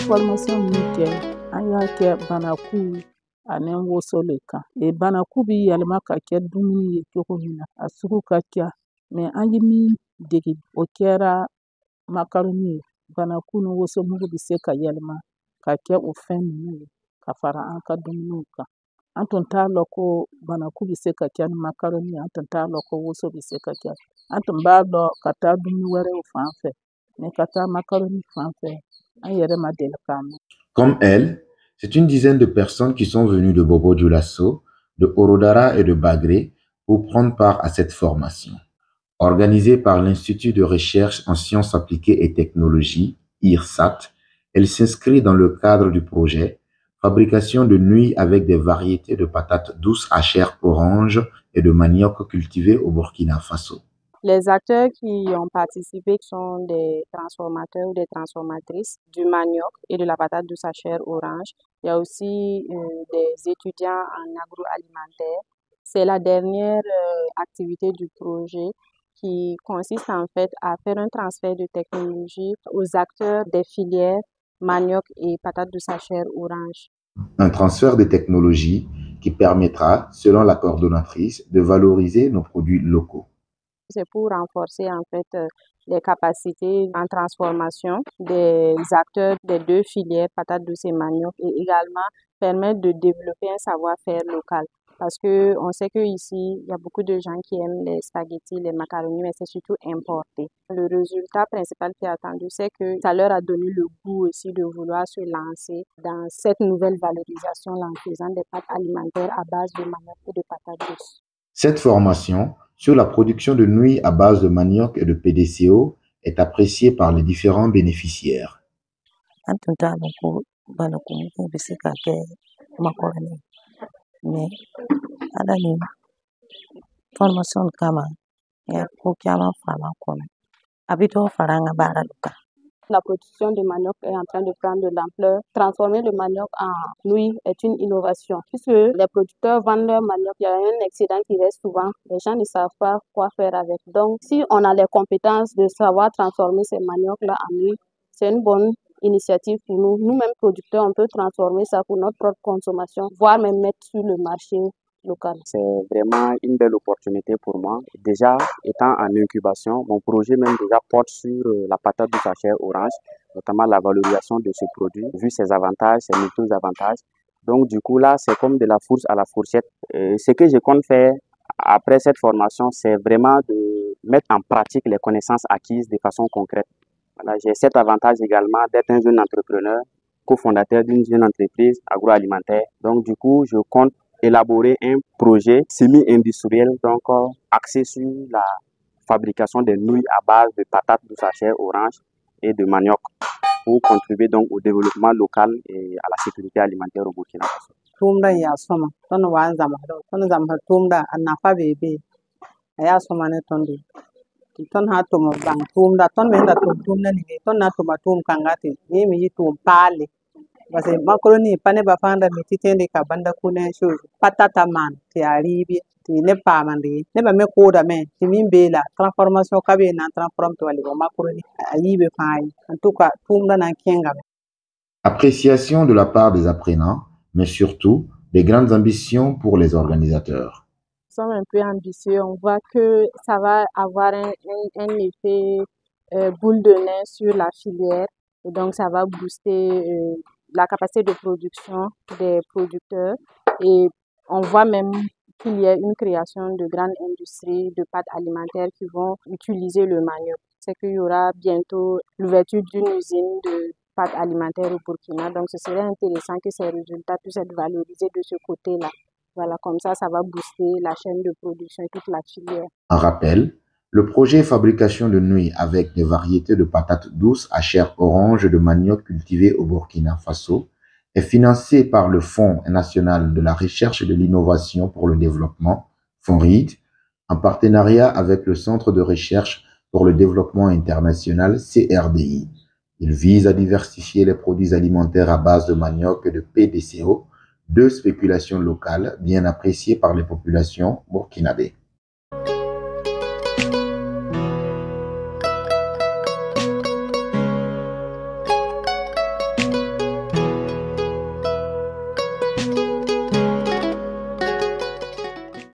formation min kɛ an y'a kɛ banaku ani woso le kan. Banaku bi yɛlɛma ka kɛ dumuni ye cogo min na a sugu ka ca mais an ye min dege o kɛra makaroni ye. Banaku ni wosomugu bi se ka yɛlɛma ka kɛ o fɛn ninnu ye ka fara an ka dumuniw kan. An tun t'a lɔn ko banaku bi se ka kɛ ni makaroni ye, an tun t'a lɔn ko woso bi se ka kɛ. An tun b'a lɔn ka taa dumuni wɛrɛw fan fɛ mais ka taa makaroni fan fɛ an yɛrɛ ma deli k'a mɛn. Comme elle, c'est une dizaine de personnes qui sont venues de Bobo-Dioulasso, de Orodara et de Bagré pour prendre part à cette formation. Organisée par l'Institut de recherche en sciences appliquées et technologies, IRSAT, elle s'inscrit dans le cadre du projet Fabrication de nouilles avec des variétés de patates douces à chair orange et de manioc cultivées au Burkina Faso. Les acteurs qui ont participé sont des transformateurs ou des transformatrices du manioc et de la patate douce à chair orange. Il y a aussi des étudiants en agroalimentaire. C'est la dernière activité du projet qui consiste en fait à faire un transfert de technologie aux acteurs des filières manioc et patate douce à chair orange. Un transfert de technologie qui permettra, selon la coordonnatrice, de valoriser nos produits locaux. C'est pour renforcer en fait les capacités en transformation des acteurs des deux filières, patates douces et manioc, et également permettre de développer un savoir-faire local. Parce qu'on sait qu'ici, il y a beaucoup de gens qui aiment les spaghettis, les macaronis, mais c'est surtout importé. Le résultat principal qui est attendu, c'est que ça leur a donné le goût aussi de vouloir se lancer dans cette nouvelle valorisation en faisant des pâtes alimentaires à base de manioc et de patates douces. Cette formation sur la production de nouilles à base de manioc et de PDCO est appréciée par les différents bénéficiaires. Mais formation kama ya ko kama fama kono abito faranga bara luka. La production de manioc est en train de prendre de l'ampleur. Transformer le manioc en nouilles est une innovation. Puisque les producteurs vendent leur manioc, il y a un excédent qui reste souvent. Les gens ne savent pas quoi faire avec. Donc, si on a les compétences de savoir transformer ces maniocs-là en nouilles, c'est une bonne initiative pour nous. Nous-mêmes producteurs, on peut transformer ça pour notre propre consommation, voire même mettre sur le marché local. C'est vraiment une belle opportunité pour moi. Déjà, étant en incubation, mon projet même déjà porte sur la patate douce à chair orange, notamment la valorisation de ce produit, vu ses avantages, ses multiples avantages. Donc du coup là, c'est comme de la fourche à la fourchette. Ce que je compte faire après cette formation, c'est vraiment de mettre en pratique les connaissances acquises de façon concrète. Voilà, j'ai cet avantage également d'être un jeune entrepreneur, cofondateur d'une jeune entreprise agroalimentaire. Donc du coup, je compte élaborer un projet semi-industriel donc axé sur la fabrication des nouilles à base de patates douces à chair orange et de manioc pour contribuer donc au développement local et à la sécurité alimentaire au Burkina Faso. Tumda ya soma ton wan zama tumda anafa bebe ya soma ne tondi ton ha to bang tumda ton me da tumda ni ton na to matum kangati ni mi tum pale parce que macaroni pane ba fanda mi titende ka banda kune sho patata man ti aribi ti ne pa mandi ne ba me koda me ti min bela transformation ka be na transform to wali macaroni ayibe fay en tout cas tumda na kenga. Appréciation de la part des apprenants, mais surtout des grandes ambitions pour les organisateurs. Nous sommes un peu ambitieux, on voit que ça va avoir un effet boule de neige sur la filière et donc ça va booster la capacité de production des producteurs et on voit même qu'il y a une création de grandes industries de pâtes alimentaires qui vont utiliser le manioc. C'est qu'il y aura bientôt l'ouverture d'une usine de pâtes alimentaires au Burkina, donc ce serait intéressant que ces résultats puissent être valorisés de ce côté-là. Voilà, comme ça va booster la chaîne de production et toute la filière. En rappel, le projet fabrication de nouilles avec des variétés de patates douces à chair orange de manioc cultivées au Burkina Faso est financé par le Fonds national de la recherche et de l'innovation pour le développement, FONRID, en partenariat avec le Centre de recherche pour le développement international, CRDI. Il vise à diversifier les produits alimentaires à base de manioc et de PDCO, deux spéculations locales bien appréciées par les populations burkinabées.